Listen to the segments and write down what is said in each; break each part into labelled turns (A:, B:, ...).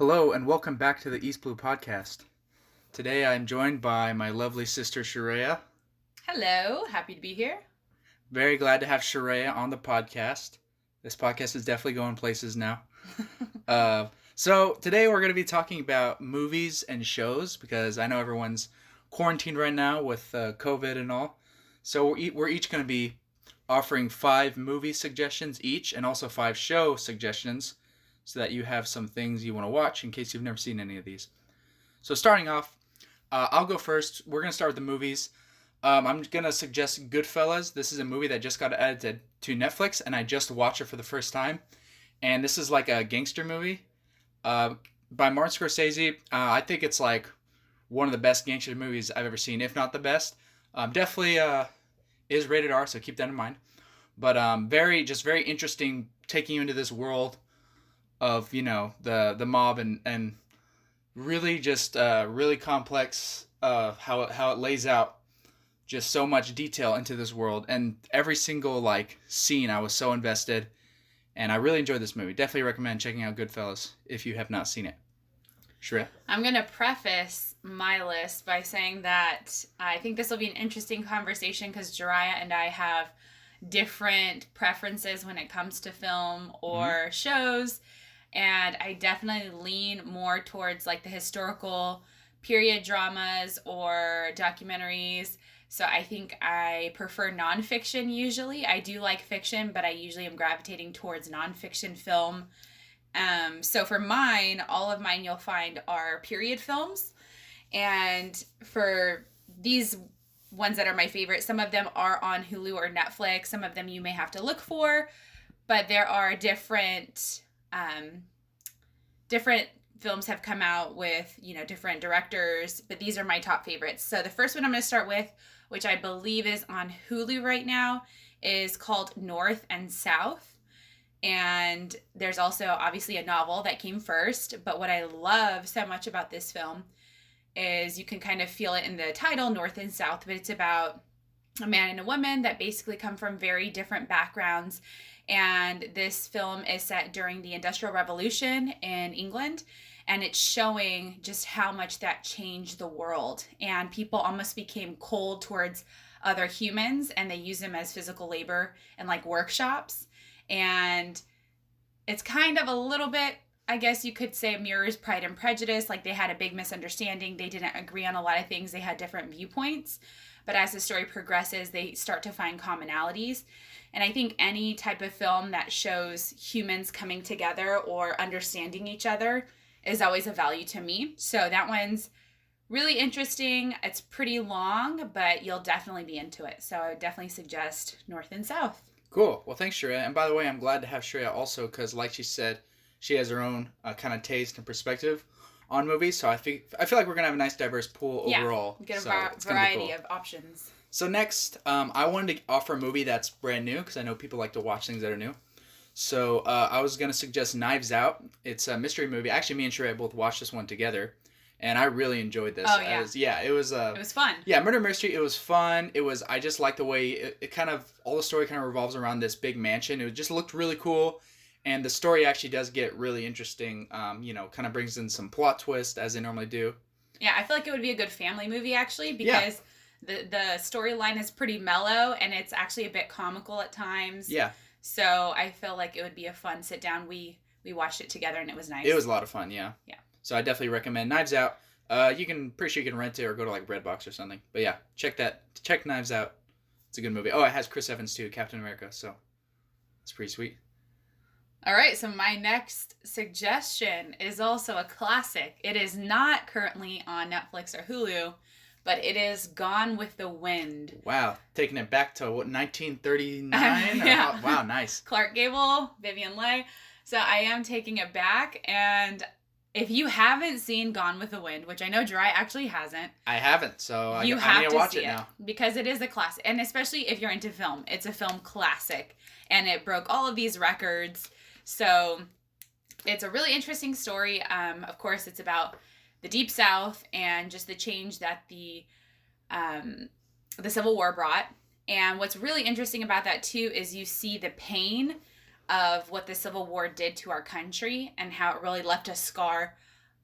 A: Hello and welcome back to the East Blue Podcast. Today I'm joined by my lovely sister Shareya.
B: Hello, happy to be here.
A: Very glad to have Shareya on the podcast. This podcast is definitely going places now. So today we're going to be talking about movies and shows because I know everyone's quarantined right now with COVID and all. So we're each going to be offering 5 movie suggestions each and also 5 show suggestions so that you have some things you want to watch in case you've never seen any of these. So starting off, I'll go first. We're going to start with the movies. I'm going to suggest Goodfellas. This is a movie that just got added to Netflix, and I just watched it for the first time. And this is like a gangster movie by Martin Scorsese. I think it's like one of the best gangster movies I've ever seen, if not the best. Definitely is rated R, so keep that in mind. But very interesting, taking you into this world of the mob and really just really complex how it lays out just so much detail into this world, and every single like scene I was so invested, and I really enjoyed this movie. Definitely recommend checking out Goodfellas if you have not seen it. Shreya?
B: I'm going to preface my list by saying that I think this will be an interesting conversation because Jiraiya and I have different preferences when it comes to film or shows. And I definitely lean more towards like the historical period dramas or documentaries. So I think I prefer nonfiction usually. I do like fiction, but I usually am gravitating towards nonfiction film. So for mine, all of mine you'll find are period films. And for these ones that are my favorite, some of them are on Hulu or Netflix. Some of them you may have to look for. But there are different films have come out with, different directors, but these are my top favorites. So the first one I'm going to start with, which I believe is on Hulu right now, is called North and South. And there's also obviously a novel that came first, but what I love so much about this film is you can kind of feel it in the title, North and South, but it's about a man and a woman that basically come from very different backgrounds. And this film is set during the Industrial Revolution in England, and it's showing just how much that changed the world. And people almost became cold towards other humans, and they use them as physical labor in like workshops. And it's kind of a little bit, I guess you could say, mirrors Pride and Prejudice. Like they had a big misunderstanding. They didn't agree on a lot of things. They had different viewpoints. But as the story progresses, they start to find commonalities. And I think any type of film that shows humans coming together or understanding each other is always a value to me. So that one's really interesting. It's pretty long, but you'll definitely be into it. So I would definitely suggest North and South.
A: Cool. Well, thanks, Shreya. And by the way, I'm glad to have Shreya also because, like she said, she has her own kind of taste and perspective on movies. So I feel like we're gonna have a nice diverse pool overall.
B: Get a
A: so
B: variety
A: cool.
B: of options.
A: So next, I wanted to offer a movie that's brand new because I know people like to watch things that are new. So I was going to suggest Knives Out. It's a mystery movie. Actually, me and Shreya both watched this one together, and I really enjoyed this.
B: Oh, yeah.
A: It was
B: fun.
A: Yeah, murder mystery. It was fun. I just liked the way it kind of, all the story kind of revolves around this big mansion. It just looked really cool, and the story actually does get really interesting. Kind of brings in some plot twist as they normally do.
B: Yeah, I feel like it would be a good family movie actually because... Yeah. The storyline is pretty mellow, and it's actually a bit comical at times.
A: Yeah.
B: So I feel like it would be a fun sit down. We watched it together, and it was nice.
A: It was a lot of fun, yeah.
B: Yeah.
A: So I definitely recommend Knives Out. Pretty sure you can rent it or go to like Redbox or something. But yeah, check Knives Out. It's a good movie. Oh, it has Chris Evans too, Captain America. So it's pretty sweet.
B: All right, so my next suggestion is also a classic. It is not currently on Netflix or Hulu, but it is Gone with the Wind.
A: Wow, taking it back to what, 1939?
B: Yeah.
A: Wow, nice.
B: Clark Gable, Vivien Leigh. So I am taking it back, and if you haven't seen Gone with the Wind, which I know Jiraiya actually hasn't.
A: I haven't, so I need to watch it now.
B: Because it is a classic, and especially if you're into film, it's a film classic, and it broke all of these records. So it's a really interesting story. Of course, it's about the Deep South and just the change that the Civil War brought. And what's really interesting about that too is you see the pain of what the Civil War did to our country and how it really left a scar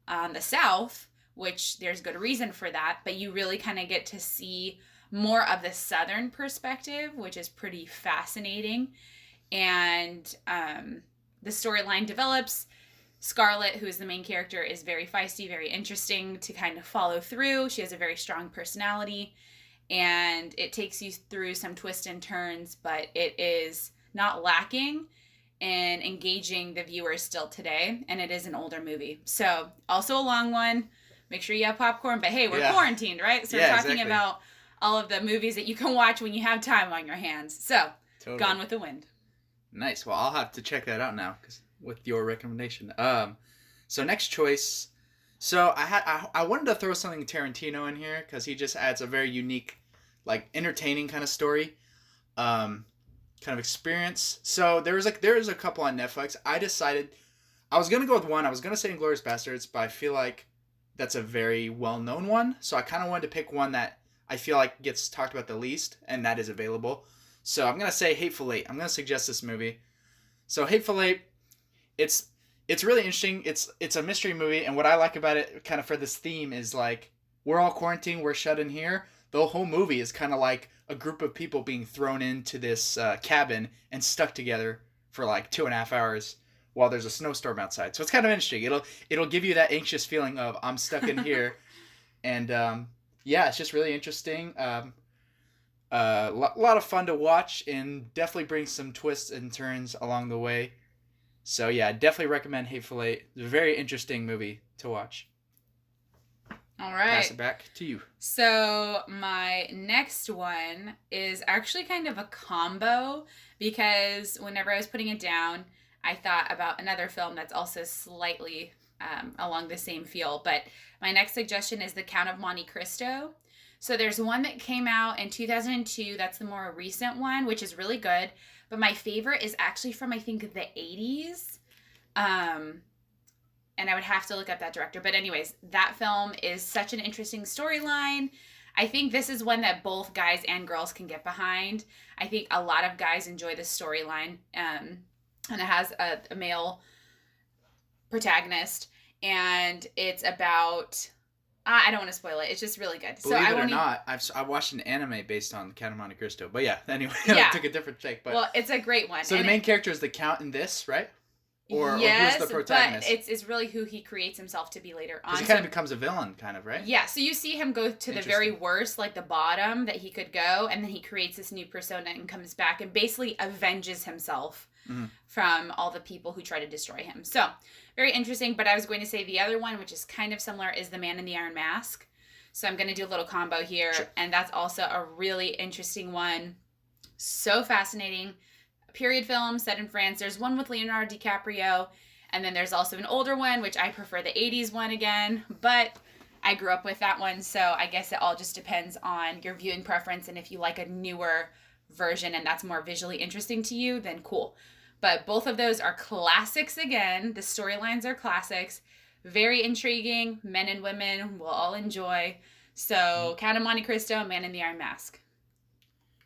B: on the South, which there's good reason for that, but you really kind of get to see more of the Southern perspective, which is pretty fascinating. And the storyline develops. Scarlett, who is the main character, is very feisty, very interesting to kind of follow through. She has a very strong personality, and it takes you through some twists and turns, but it is not lacking in engaging the viewers still today, and it is an older movie. So, also a long one. Make sure you have popcorn, but hey, we're quarantined, right? So we're talking about all of the movies that you can watch when you have time on your hands. So, Gone with the Wind.
A: Nice. Well, I'll have to check that out now, because with your recommendation. So next choice. So I wanted to throw something Tarantino in here because he just adds a very unique, like entertaining kind of story, kind of experience. So there was a couple on Netflix. I decided I was gonna go with one. I was gonna say Inglourious Basterds, but I feel like that's a very well known one. So I kind of wanted to pick one that I feel like gets talked about the least, and that is available. So I'm gonna say Hateful Eight. I'm gonna suggest this movie. So Hateful Eight. It's really interesting. It's a mystery movie, and what I like about it, kind of for this theme, is like we're all quarantined, we're shut in here. The whole movie is kind of like a group of people being thrown into this cabin and stuck together for like 2.5 hours while there's a snowstorm outside. So it's kind of interesting. It'll give you that anxious feeling of I'm stuck in here, and yeah, it's just really interesting. A lot of fun to watch, and definitely brings some twists and turns along the way. So yeah, I definitely recommend Hateful Eight. It's a very interesting movie to watch.
B: All right.
A: Pass it back to you.
B: So my next one is actually kind of a combo, because whenever I was putting it down, I thought about another film that's also slightly along the same feel. But my next suggestion is The Count of Monte Cristo. So there's one that came out in 2002. That's the more recent one, which is really good. But my favorite is actually from, I think, the 80s. And I would have to look up that director. But anyways, that film is such an interesting storyline. I think this is one that both guys and girls can get behind. I think a lot of guys enjoy this storyline. And it has a male protagonist. And it's about... I don't want to spoil it. It's just really good.
A: Believe it or not, I watched an anime based on The Count of Monte Cristo. But yeah, anyway, I took a different take. But
B: well, it's a great one.
A: So the main character is the Count in this, right? Or
B: yes,
A: who's the protagonist?
B: But it's really who he creates himself to be later on.
A: Because he kind of becomes a villain, kind of, right?
B: Yeah, so you see him go to the very worst, like the bottom that he could go, and then he creates this new persona and comes back and basically avenges himself from all the people who try to destroy him. So, very interesting, but I was going to say the other one, which is kind of similar, is The Man in the Iron Mask. So I'm going to do a little combo here, and that's also a really interesting one. So fascinating. Period film set in France. There's one with Leonardo DiCaprio, and then there's also an older one, which I prefer the 80s one again, but I grew up with that one, so I guess it all just depends on your viewing preference, and if you like a newer version and that's more visually interesting to you, then cool. But both of those are classics again. The storylines are classics. Very intriguing. Men and women will all enjoy. So, Count of Monte Cristo, Man in the Iron Mask.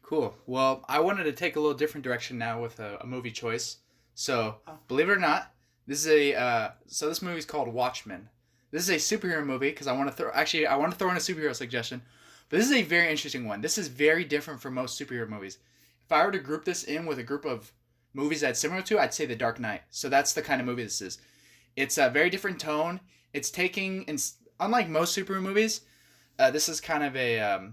A: Cool. Well, I wanted to take a little different direction now with a movie choice. So, believe it or not, this is this movie is called Watchmen. This is a superhero movie because I want to throw in a superhero suggestion. But this is a very interesting one. This is very different from most superhero movies. If I were to group this in with a group of movies that's similar to, I'd say The Dark Knight. So that's the kind of movie this is. It's a very different tone. It's unlike most superhero movies, this is kind of a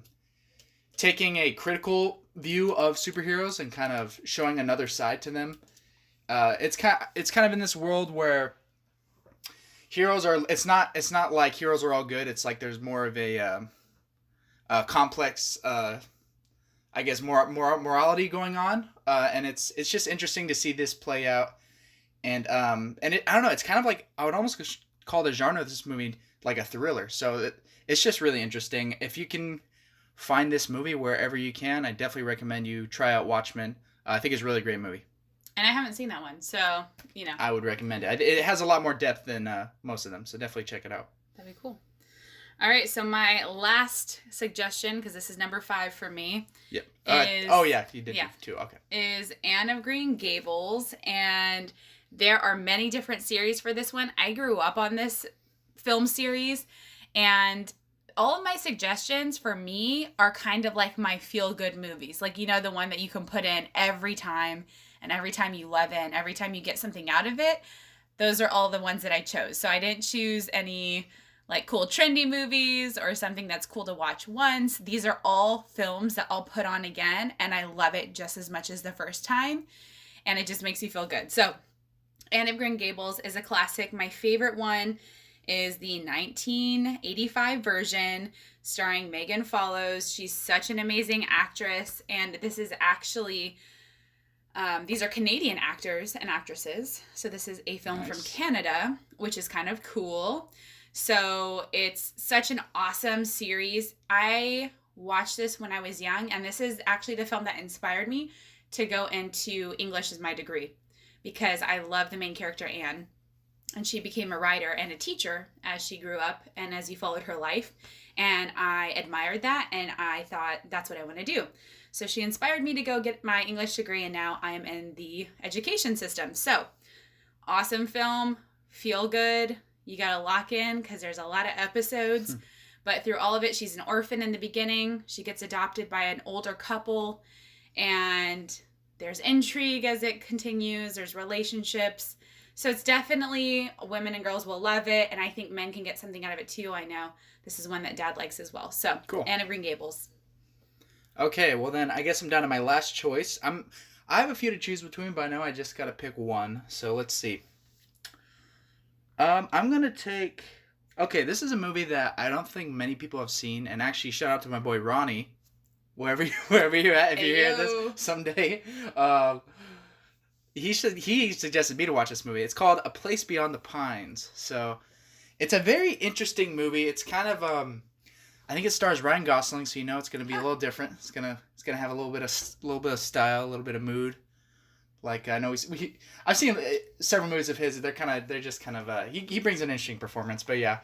A: taking a critical view of superheroes and kind of showing another side to them. It's kind of in this world where heroes are. It's not like heroes are all good. It's like there's more of a complex, I guess, more morality going on, and it's just interesting to see this play out. And I don't know. It's kind of like I would almost call the genre of this movie like a thriller. So it's just really interesting. If you can find this movie wherever you can, I definitely recommend you try out Watchmen. I think it's a really great movie.
B: And I haven't seen that one, so
A: I would recommend it. It has a lot more depth than most of them, so definitely check it out.
B: That'd be cool. All right, so my last suggestion, because this is number 5 for me.
A: Yep. You did too. Okay.
B: Is Anne of Green Gables, and there are many different series for this one. I grew up on this film series, and all of my suggestions for me are kind of like my feel-good movies. Like, the one that you can put in every time, and every time you love it, and every time you get something out of it. Those are all the ones that I chose. So I didn't choose any like cool trendy movies or something that's cool to watch once. These are all films that I'll put on again, and I love it just as much as the first time, and it just makes you feel good. So Anne of Green Gables is a classic. My favorite one is the 1985 version starring Megan Follows. She's such an amazing actress, and this is actually, these are Canadian actors and actresses. So this is a film from Canada, which is kind of cool. So it's such an awesome series. I watched this when I was young, and this is actually the film that inspired me to go into English as my degree, because I love the main character, Anne. And she became a writer and a teacher as she grew up and as you followed her life. And I admired that, and I thought, that's what I want to do. So she inspired me to go get my English degree, and now I am in the education system. So, awesome film, feel good. You got to lock in because there's a lot of episodes. But through all of it, she's an orphan in the beginning. She gets adopted by an older couple, and there's intrigue as it continues. There's relationships. So it's definitely, women and girls will love it, and I think men can get something out of it too. I know this is one that Dad likes as well. So, cool. Anne of Green Gables.
A: Okay, well then I guess I'm down to my last choice. I have a few to choose between, but I know I just got to pick one. So let's see. I'm going to take... Okay, this is a movie that I don't think many people have seen, and actually shout out to my boy Ronnie, wherever you're at, if you hear this someday. He suggested me to watch this movie. It's called A Place Beyond the Pines. So, it's a very interesting movie. It's kind of I think it stars Ryan Gosling, so it's going to be a little different. It's gonna have a little bit of style, a little bit of mood. Like I know I've seen several movies of his. They're just kind of he brings an interesting performance. But yeah,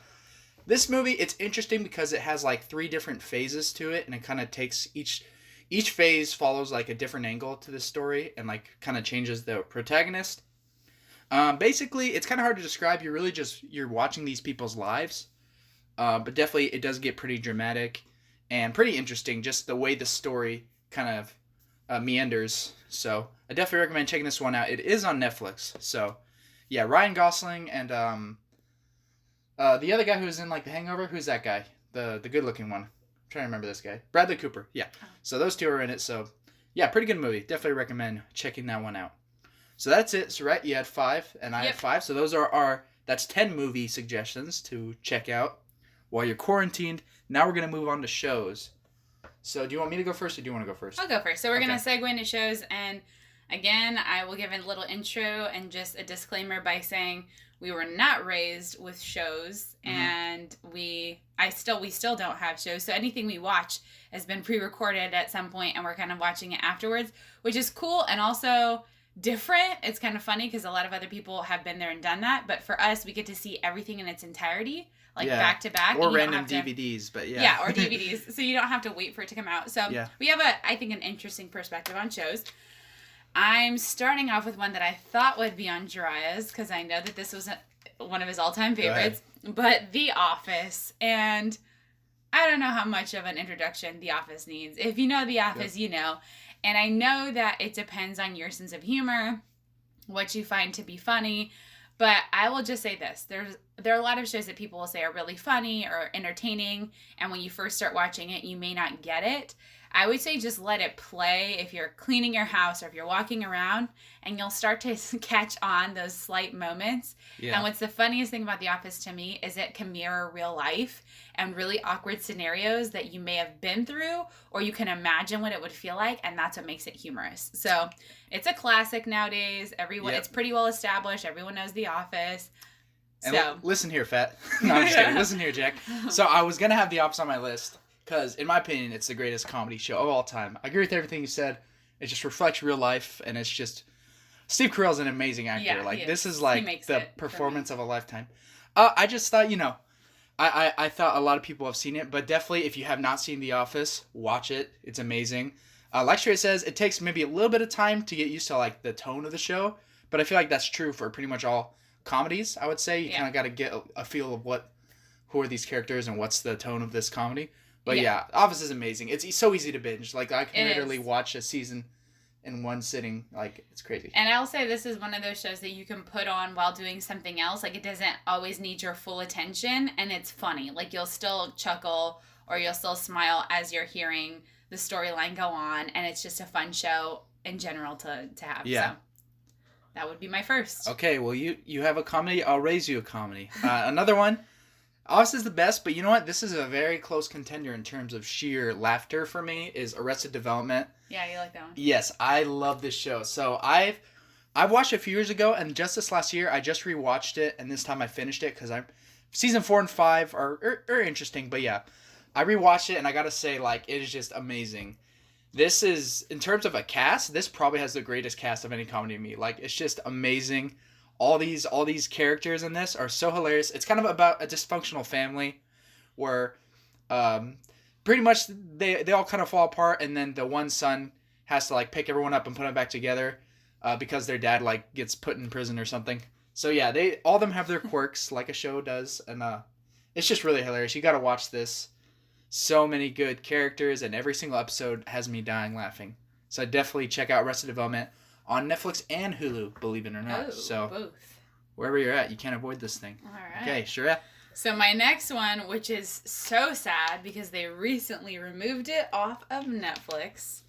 A: this movie, it's interesting because it has like 3 different phases to it, and it kind of takes each phase follows like a different angle to the story and like kind of changes the protagonist. Basically, it's kind of hard to describe. You're watching these people's lives. But definitely it does get pretty dramatic and pretty interesting, just the way the story kind of meanders. So I definitely recommend checking this one out. It is on Netflix. So yeah, Ryan Gosling and the other guy who's in like The Hangover. Who's that guy? The good looking one. I'm trying to remember this guy. Bradley Cooper. Yeah. So those 2 are in it. So yeah, pretty good movie. Definitely recommend checking that one out. So that's it. So right, you had 5 and I had 5. So those are that's 10 movie suggestions to check out while you're quarantined. Now we're going to move on to shows. So do you want me to go first, or do you want to go first?
B: I'll go first. So we're going to segue into shows, and again, I will give a little intro and just a disclaimer by saying we were not raised with shows, and we still don't have shows. So anything we watch has been pre-recorded at some point, and we're kind of watching it afterwards, which is cool and also different. It's kind of funny because a lot of other people have been there and done that, but for us, we get to see everything in its entirety. Back to back.
A: Or random DVDs, but yeah.
B: Yeah, or DVDs. So you don't have to wait for it to come out. So we have I think, an interesting perspective on shows. I'm starting off with one that I thought would be on Jiraiya's, because I know that this was one of his all-time favorites. But The Office. And I don't know how much of an introduction The Office needs. If you know The Office, you know. And I know that it depends on your sense of humor, what you find to be funny. But I will just say this. There are a lot of shows that people will say are really funny or entertaining, and when you first start watching it, you may not get it. I would say just let it play if you're cleaning your house or if you're walking around, and you'll start to catch on those slight moments. Yeah. And what's the funniest thing about The Office to me is it can mirror real life and really awkward scenarios that you may have been through, or you can imagine what it would feel like, and that's what makes it humorous. So it's a classic nowadays. It's pretty well established. Everyone knows The Office.
A: And listen here, Fat. No, I'm just kidding. Listen here, Jack. So I was going to have The Office on my list because, in my opinion, it's the greatest comedy show of all time. I agree with everything you said. It just reflects real life, and it's just... Steve Carell's an amazing actor. Yeah, this is like the performance of a lifetime. I just thought, I thought a lot of people have seen it, but definitely if you have not seen The Office, watch it. It's amazing. Like Sherry says, it takes maybe a little bit of time to get used to like the tone of the show, but I feel like that's true for pretty much all comedies. I would say you kind of got to get a feel of what who are these characters and what's the tone of this comedy. But
B: Yeah.
A: yeah, Office is amazing. It's so easy to binge. Like I can
B: It
A: literally
B: is.
A: watch a season in one sitting. Like it's crazy.
B: And I'll say this is one of those shows that you can put on while doing something else. Like, it doesn't always need your full attention, and it's funny. Like, you'll still chuckle or you'll still smile as you're hearing the storyline go on, and it's just a fun show in general to have.
A: Yeah.
B: So that would be my first.
A: Okay, well you have a comedy. I'll raise you a comedy. Another one. Office is the best, but you know what? This is a very close contender in terms of sheer laughter for me. Is Arrested Development.
B: Yeah, you like that one?
A: Yes, I love this show. So I've watched it a few years ago, and just this last year I just rewatched it, and this time I finished it because season 4 and 5 are interesting. But yeah, I rewatched it, and I gotta say, like, it is just amazing. This is, in terms of a cast, this probably has the greatest cast of any comedy to me. Like, it's just amazing. All these characters in this are so hilarious. It's kind of about a dysfunctional family where pretty much they all kind of fall apart, and then the one son has to like pick everyone up and put them back together because their dad like gets put in prison or something. So yeah, they all of them have their quirks like a show does, and it's just really hilarious. You got to watch this. So many good characters, and every single episode has me dying laughing. So definitely check out Arrested Development on Netflix and Hulu, believe it or not.
B: Oh,
A: So
B: both.
A: wherever you're at, you can't avoid this thing.
B: All right.
A: Okay, sure.
B: So my next one, which is so sad because they recently removed it off of Netflix,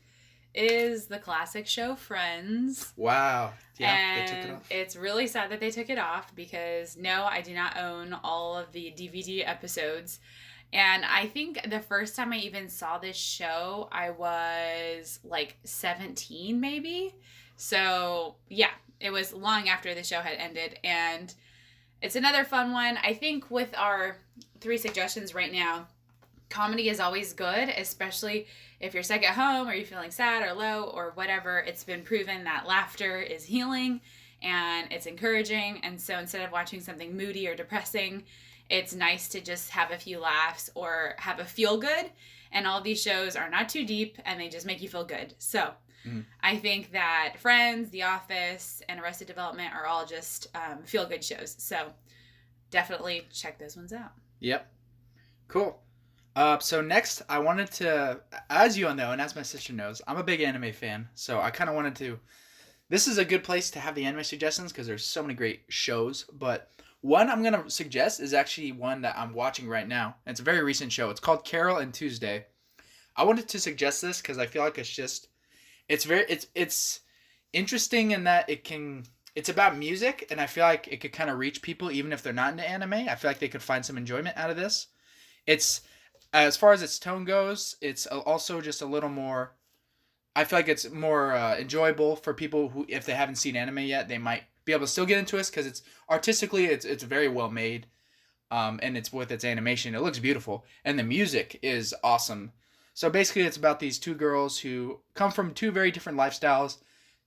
B: is the classic show Friends.
A: Wow. Yeah,
B: And
A: they took it off.
B: it's really sad that they took it off because no, I do not own all of the DVD episodes. And I think the first time I even saw this show, I was like 17 maybe. So yeah, it was long after the show had ended. And it's another fun one. I think with our 3 suggestions right now, comedy is always good, especially if you're sick at home or you're feeling sad or low or whatever. It's been proven that laughter is healing and it's encouraging. And so instead of watching something moody or depressing, it's nice to just have a few laughs or have a feel good. And all these shows are not too deep and they just make you feel good. So I think that Friends, The Office, and Arrested Development are all just feel good shows. So definitely check those ones out.
A: Yep. Cool. So next, I wanted to, as you all know, and as my sister knows, I'm a big anime fan. So I kind of wanted to, this is a good place to have the anime suggestions because there's so many great shows. But one I'm going to suggest is actually one that I'm watching right now. It's a very recent show. It's called Carol and Tuesday. I wanted to suggest this because I feel like it's interesting in that it's about music, and I feel like it could kind of reach people even if they're not into anime. I feel like they could find some enjoyment out of this. It's, as far as its tone goes, it's also just a little more, I feel like it's more enjoyable for people who, if they haven't seen anime yet, they might be able to still get into it because it's artistically, it's very well made, and it's with its animation, it looks beautiful, and the music is awesome. So basically, it's about these 2 girls who come from 2 very different lifestyles,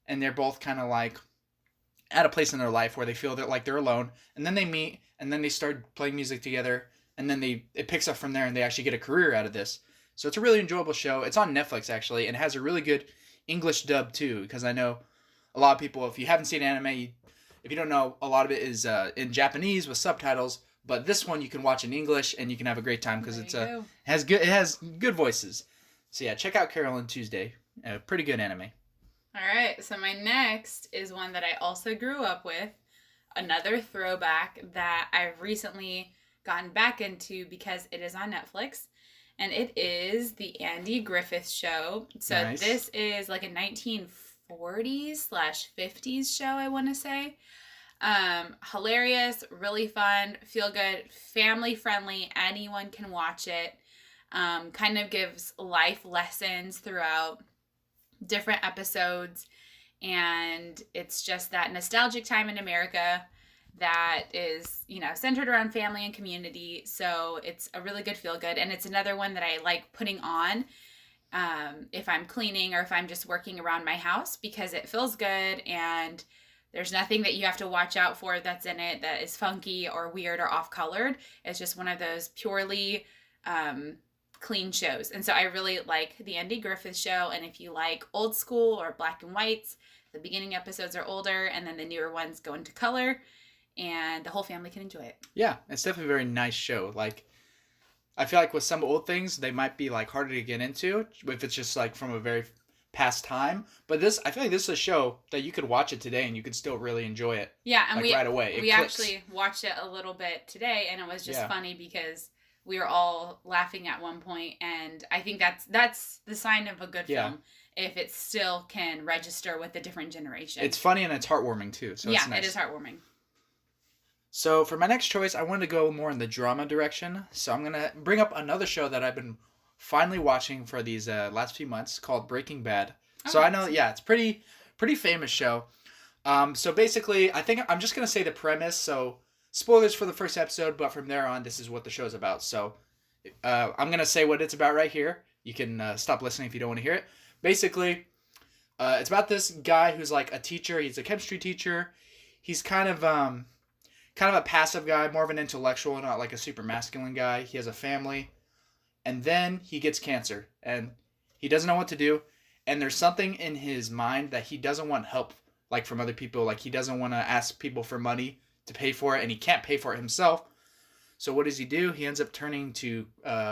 A: and they're both kind of like at a place in their life where they feel that like they're alone, and then they meet, and then they start playing music together, and then it picks up from there, and they actually get a career out of this. So it's a really enjoyable show. It's on Netflix actually, and it has a really good English dub too, because I know a lot of people, if you haven't seen anime, if you don't know, a lot of it is in Japanese with subtitles. But this one you can watch in English, and you can have a great time because it has good voices. So yeah, check out Carol and Tuesday. Pretty good anime.
B: All right, so my next is one that I also grew up with, another throwback that I've recently gotten back into because it is on Netflix, and it is the Andy Griffith Show. So
A: Nice.
B: This is like a 1940s/50s show, I want to say. Hilarious, really fun, feel good, family friendly, anyone can watch it. Kind of gives life lessons throughout different episodes, and it's just that nostalgic time in America that is, centered around family and community. So it's a really good feel good, and it's another one that I like putting on if I'm cleaning or if I'm just working around my house because it feels good, and there's nothing that you have to watch out for that's in it that is funky or weird or off-colored. It's just one of those purely clean shows. And so I really like the Andy Griffith Show. And if you like old school or black and whites, the beginning episodes are older and then the newer ones go into color. and the whole family can enjoy it.
A: Yeah, it's definitely a very nice show. Like, I feel like with some old things, they might be like harder to get into if it's just like from a very past time. But this, I feel like this is a show that you could watch it today and you could still really enjoy it.
B: Yeah, and
A: like right away.
B: We actually watched it a little bit today, and it was just funny because we were all laughing at one point, and I think that's the sign of a good film if it still can register with a different generation.
A: It's funny and it's heartwarming too. So it's nice.
B: It is heartwarming.
A: So for my next choice, I wanted to go more in the drama direction. So I'm gonna bring up another show that I've been finally watching for these last few months called Breaking Bad. So I know, it's pretty famous show. So basically, I think I'm just gonna say the premise. So spoilers for the first episode, but from there on, this is what the show's about. So I'm gonna say what it's about right here. You can stop listening if you don't want to hear it. Basically, it's about this guy who's like a teacher. He's a chemistry teacher. He's kind of a passive guy, more of an intellectual, not like a super masculine guy. He has a family. And then he gets cancer. And he doesn't know what to do. And there's something in his mind that he doesn't want help like from other people. Like he doesn't want to ask people for money to pay for it. And he can't pay for it himself. So what does he do? He ends up turning to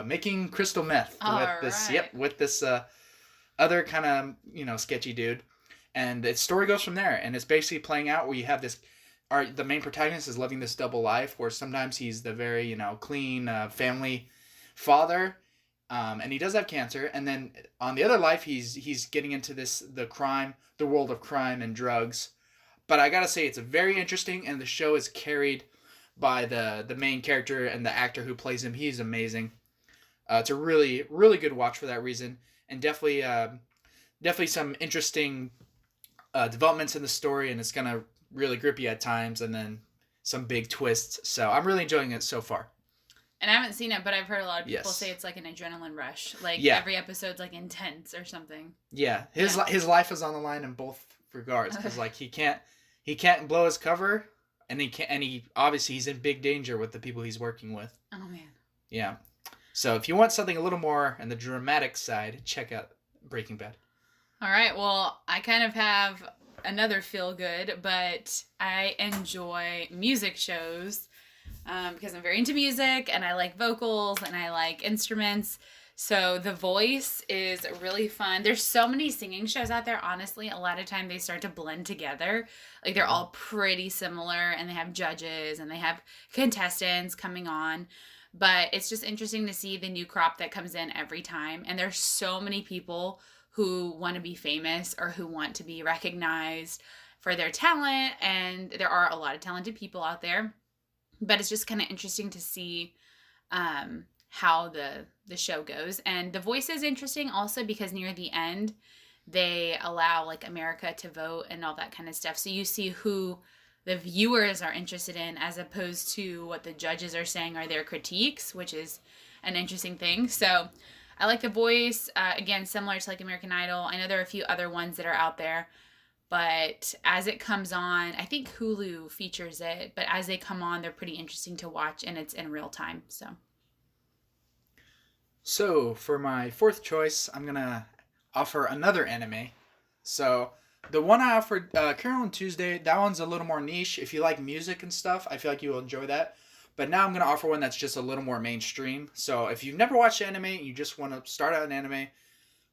A: making crystal meth with this other kind of, sketchy dude. And the story goes from there. And it's basically playing out where you have this... the main protagonist is living this double life where sometimes he's the very, clean family father, and he does have cancer. And then on the other life, he's getting into the world of crime and drugs. But I gotta say, it's very interesting, and the show is carried by the main character and the actor who plays him. He's amazing. It's a really, really good watch for that reason, and definitely some interesting developments in the story, and it's gonna really grippy at times, and then some big twists. So I'm really enjoying it so far.
B: And I haven't seen it, but I've heard a lot of people say it's like an adrenaline rush. Like every episode's like intense or something. Yeah,
A: his life is on the line in both regards because like he can't blow his cover, and he obviously he's in big danger with the people he's working with.
B: Oh man.
A: Yeah. So if you want something a little more on the dramatic side, check out Breaking Bad.
B: All right. Well, I kind of have another feel good, but I enjoy music shows because I'm very into music and I like vocals and I like instruments. So The Voice is really fun. There's so many singing shows out there. Honestly, a lot of time they start to blend together. Like they're all pretty similar, and they have judges and they have contestants coming on. But it's just interesting to see the new crop that comes in every time. And there's so many people who want to be famous or who want to be recognized for their talent. And there are a lot of talented people out there. But it's just kind of interesting to see how the show goes. And The Voice is interesting also because near the end, they allow like America to vote and all that kind of stuff. So you see who the viewers are interested in as opposed to what the judges are saying are their critiques, which is an interesting thing. So I like The Voice. Again, similar to like American Idol. I know there are a few other ones that are out there. But as it comes on, I think Hulu features it. But as they come on, they're pretty interesting to watch. And it's in real time.
A: So for my fourth choice, I'm going to offer another anime. So the one I offered, Carol and Tuesday, that one's a little more niche. If you like music and stuff, I feel like you will enjoy that. But now I'm going to offer one that's just a little more mainstream. So if you've never watched anime and you just want to start out an anime,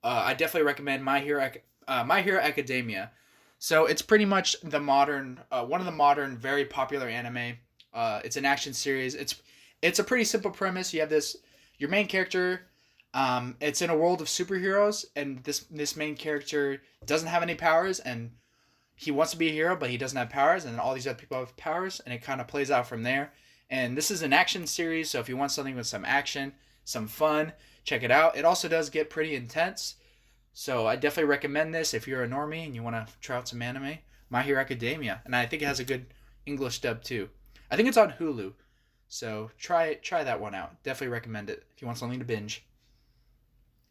A: I definitely recommend My Hero Academia. So it's pretty much the modern, one of the modern, very popular anime. It's an action series. It's a pretty simple premise. You have your main character. It's in a world of superheroes, and this main character doesn't have any powers, and he wants to be a hero, but he doesn't have powers, and all these other people have powers, and it kind of plays out from there. And this is an action series, so if you want something with some action, some fun, check it out. It also does get pretty intense. So I definitely recommend this if you're a normie and you want to try out some anime. My Hero Academia. And I think it has a good English dub too. I think it's on Hulu. So try that one out. Definitely recommend it if you want something to binge.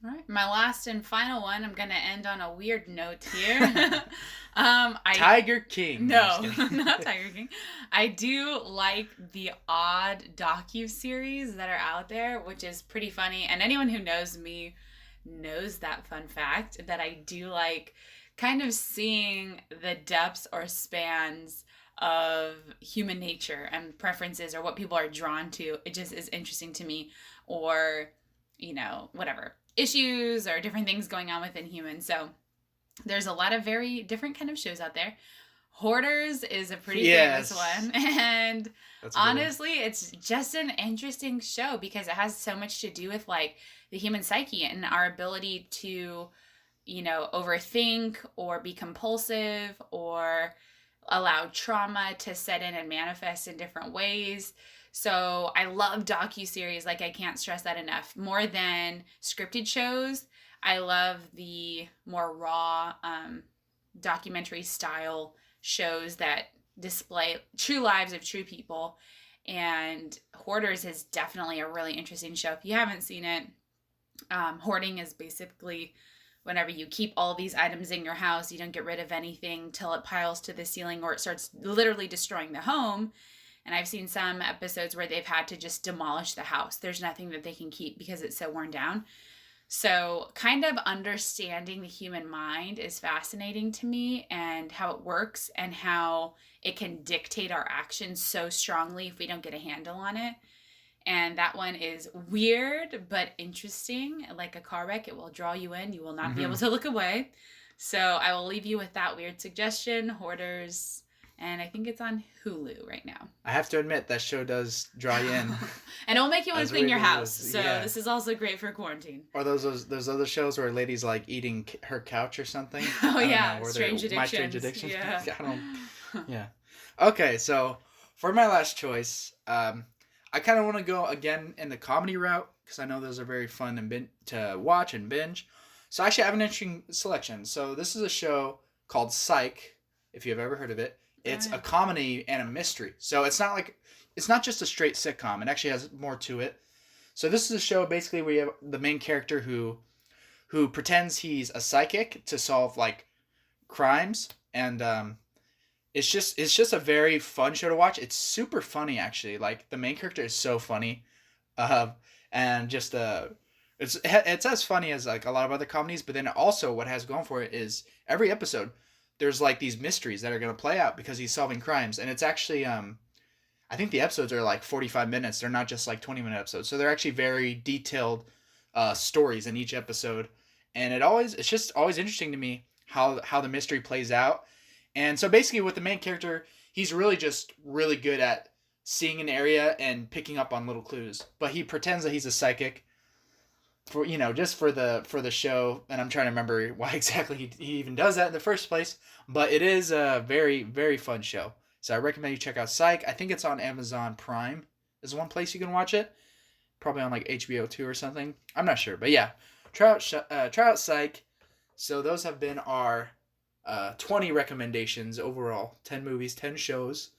B: All right. My last and final one, I'm going to end on a weird note here.
A: Tiger King.
B: No, not Tiger King. I do like the odd docuseries that are out there, which is pretty funny. And anyone who knows me knows that fun fact that I do like kind of seeing the depths or spans of human nature and preferences, or what people are drawn to. It just is interesting to me, or, whatever, issues or different things going on within humans. So there's a lot of very different kind of shows out there. Hoarders is a pretty famous one. And honestly, it's just an interesting show because it has so much to do with like the human psyche and our ability to, overthink or be compulsive or allow trauma to set in and manifest in different ways. So I love docuseries. Like, I can't stress that enough. More than scripted shows, I love the more raw documentary style shows that display true lives of true people. And Hoarders is definitely a really interesting show. If you haven't seen it, hoarding is basically whenever you keep all these items in your house, you don't get rid of anything till it piles to the ceiling or it starts literally destroying the home. And I've seen some episodes where they've had to just demolish the house. There's nothing that they can keep because it's so worn down. So kind of understanding the human mind is fascinating to me, and how it works and how it can dictate our actions so strongly if we don't get a handle on it. And that one is weird but interesting. Like a car wreck, it will draw you in. You will not be able to look away. So I will leave you with that weird suggestion, Hoarders. And I think it's on Hulu right now.
A: I have to admit, that show does draw you in.
B: And it'll make you want to clean your house. So this is also great for quarantine.
A: Or those other shows where a lady's like eating her couch or something.
B: Oh, yeah. Strange Addictions.
A: My Strange Addictions.
B: Yeah.
A: Yeah. Okay, so for my last choice, I kind of want to go again in the comedy route because I know those are very fun and to watch and binge. So I actually have an interesting selection. So this is a show called Psych, if you've ever heard of it. It's a comedy and a mystery. So it's not just a straight sitcom. It actually has more to it. So this is a show basically where you have the main character who pretends he's a psychic to solve like crimes, and it's just a very fun show to watch. It's super funny actually. Like the main character is so funny, and just it's as funny as like a lot of other comedies. But then also what has going for it is every episode there's like these mysteries that are going to play out because he's solving crimes. And it's actually, I think the episodes are like 45 minutes. They're not just like 20-minute episodes. So they're actually very detailed stories in each episode. And it's just always interesting to me how the mystery plays out. And so basically with the main character, he's really good at seeing an area and picking up on little clues. But he pretends that he's a psychic for just for the show, and I'm trying to remember why exactly he even does that in the first place, but it is a very, very fun show. So I recommend you check out Psych. I think it's on Amazon Prime is one place you can watch it, probably on like HBO 2 or something, I'm not sure, but yeah, try out Psych. So those have been our 20 recommendations overall, 10 movies, 10 shows,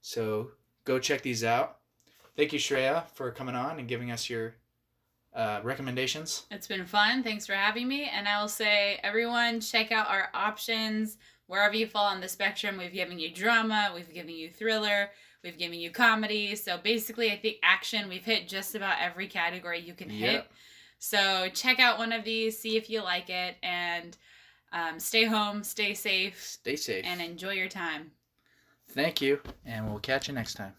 A: so go check these out. Thank you, Shreya, for coming on and giving us your recommendations.
B: It's been fun. Thanks for having me. And I will say, everyone, check out our options wherever you fall on the spectrum. We've given you drama, we've given you thriller, we've given you comedy. So basically, I think action, we've hit just about every category you can hit. So check out one of these, see if you like it, and stay home, stay safe,
A: and
B: enjoy your time.
A: Thank you, and we'll catch you next time.